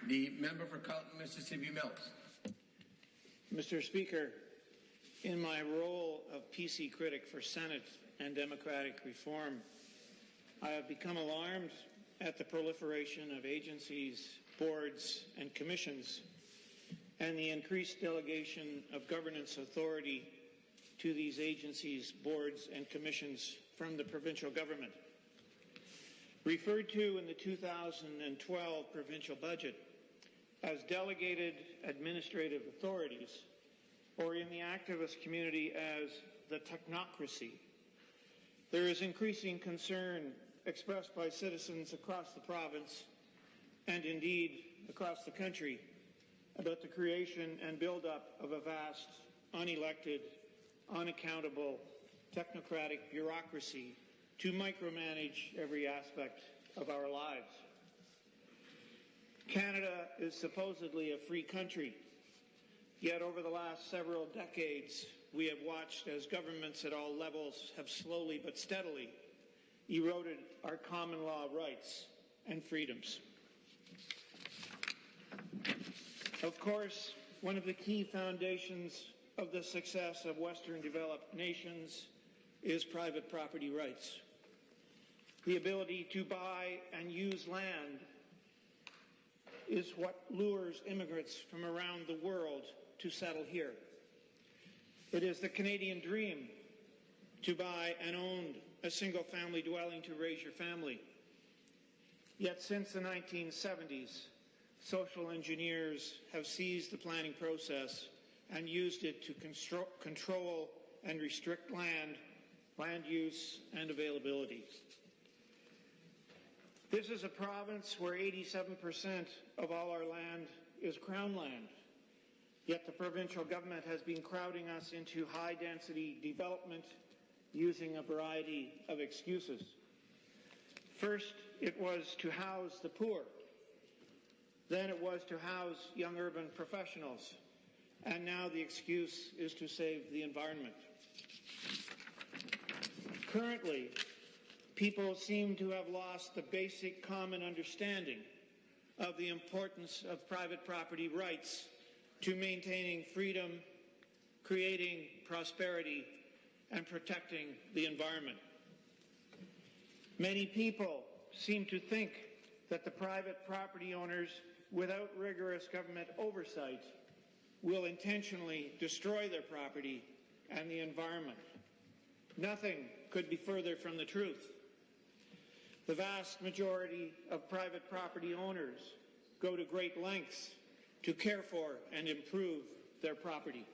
The member for Carleton, Mississippi Mills. Mr. Speaker, in my role of PC critic for Senate and democratic reform, I have become alarmed at the proliferation of agencies, boards, and commissions, and the increased delegation of governance authority to these agencies, boards, and commissions from the provincial government. Referred to in the 2012 provincial budget as delegated administrative authorities, or in the activist community as the technocracy, there is increasing concern expressed by citizens across the province and indeed across the country about the creation and build-up of a vast, unelected, unaccountable, technocratic bureaucracy to micromanage every aspect of our lives. Canada is supposedly a free country, yet over the last several decades we have watched as governments at all levels have slowly but steadily eroded our common law rights and freedoms. Of course, one of the key foundations of the success of Western developed nations is private property rights. The ability to buy and use land is what lures immigrants from around the world to settle here. It is the Canadian dream to buy and own a single-family dwelling to raise your family. Yet since the 1970s, social engineers have seized the planning process and used it to control and restrict land use, and availability. This is a province where 87% of all our land is Crown land, yet the provincial government has been crowding us into high-density development using a variety of excuses. First, it was to house the poor. Then it was to house young urban professionals. And now the excuse is to save the environment. Currently, people seem to have lost the basic common understanding of the importance of private property rights to maintaining freedom, creating prosperity, and protecting the environment. Many people seem to think that the private property owners, without rigorous government oversight, will intentionally destroy their property and the environment. Nothing could be further from the truth. The vast majority of private property owners go to great lengths to care for and improve their property.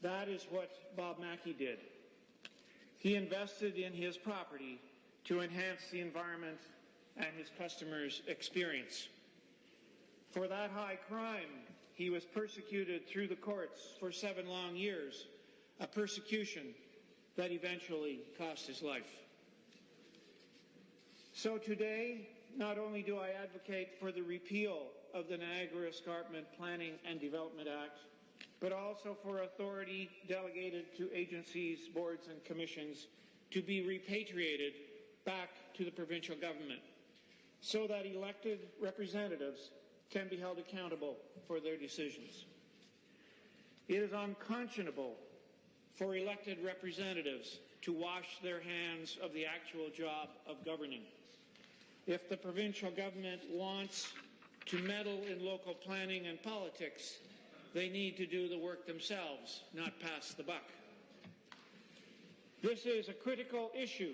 That is what Bob Mackey did. He invested in his property to enhance the environment and his customers' experience. For that high crime, he was persecuted through the courts for 7 long years, a persecution that eventually cost his life. So today, not only do I advocate for the repeal of the Niagara Escarpment Planning and Development Act, but also for authority delegated to agencies, boards, and commissions to be repatriated back to the provincial government so that elected representatives can be held accountable for their decisions. It is unconscionable for elected representatives to wash their hands of the actual job of governing. If the provincial government wants to meddle in local planning and politics, they need to do the work themselves, not pass the buck. This is a critical issue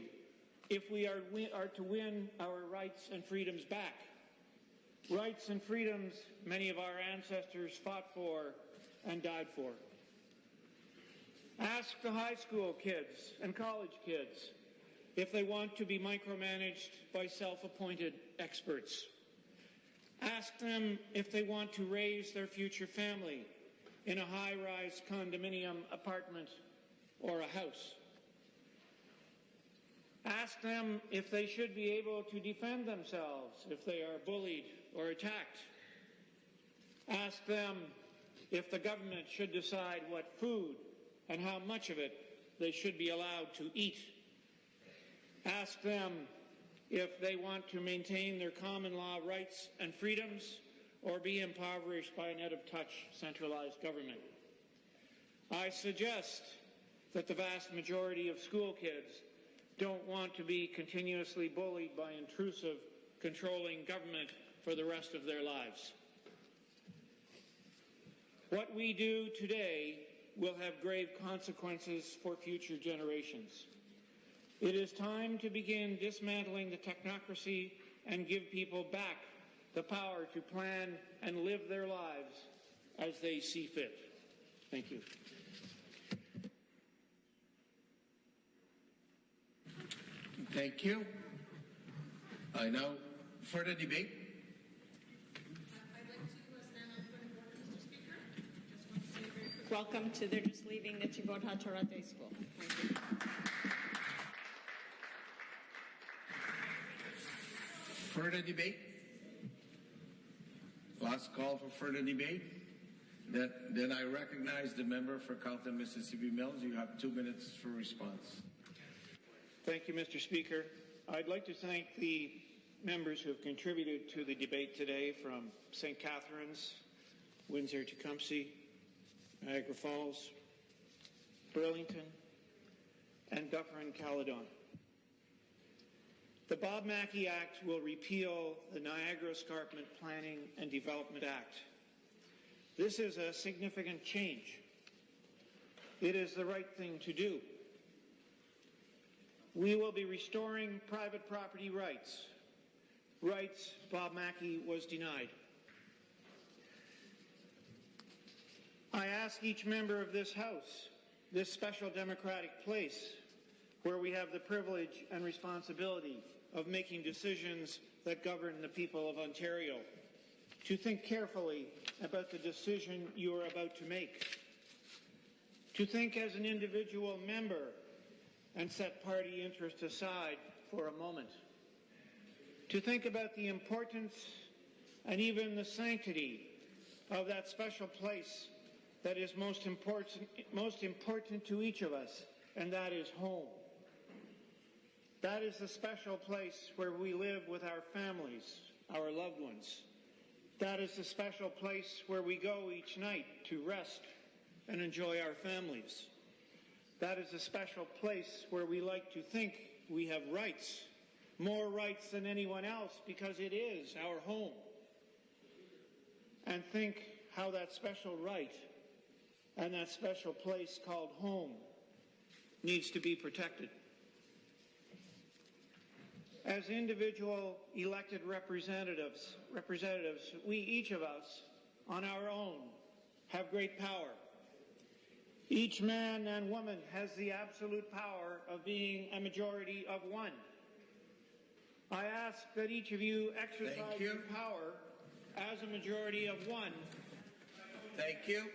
if we are to win our rights and freedoms back. Rights and freedoms many of our ancestors fought for and died for. Ask the high school kids and college kids if they want to be micromanaged by self-appointed experts. Ask them if they want to raise their future family in a high-rise condominium apartment or a house. Ask them if they should be able to defend themselves if they are bullied or attacked. Ask them if the government should decide what food and how much of it they should be allowed to eat. Ask them if they want to maintain their common law rights and freedoms or be impoverished by an out-of-touch centralized government. I suggest that the vast majority of school kids don't want to be continuously bullied by intrusive, controlling government for the rest of their lives. What we do today will have grave consequences for future generations. It is time to begin dismantling the technocracy and give people back the power to plan and live their lives as they see fit. Thank you. Thank you. I now further debate. I'd like to stand on point of order, Mr. Speaker. Just want to say very quick welcome to they're just leaving the Chivota Torah Day School. Thank you. Further debate? Last call for further debate? Then I recognize the member for Carleton, Mississippi Mills. You have 2 minutes for response. Thank you, Mr. Speaker. I'd like to thank the members who have contributed to the debate today, from St. Catharines, Windsor-Tecumseh, Niagara Falls, Burlington, and Dufferin-Caledon. The Bob Mackey Act will repeal the Niagara Escarpment Planning and Development Act. This is a significant change. It is the right thing to do. We will be restoring private property rights, rights Bob Mackey was denied. I ask each member of this House, this special democratic place, where we have the privilege and responsibility of making decisions that govern the people of Ontario, to think carefully about the decision you are about to make, to think as an individual member and set party interest aside for a moment, to think about the importance and even the sanctity of that special place that is most important to each of us, and that is home. That is the special place where we live with our families, our loved ones. That is the special place where we go each night to rest and enjoy our families. That is a special place where we like to think we have rights, more rights than anyone else, because it is our home. And think how that special right and that special place called home needs to be protected. As individual elected representatives, we, each of us, on our own, have great power. Each man and woman has the absolute power of being a majority of one. I ask that each of you exercise your power as a majority of one. Thank you.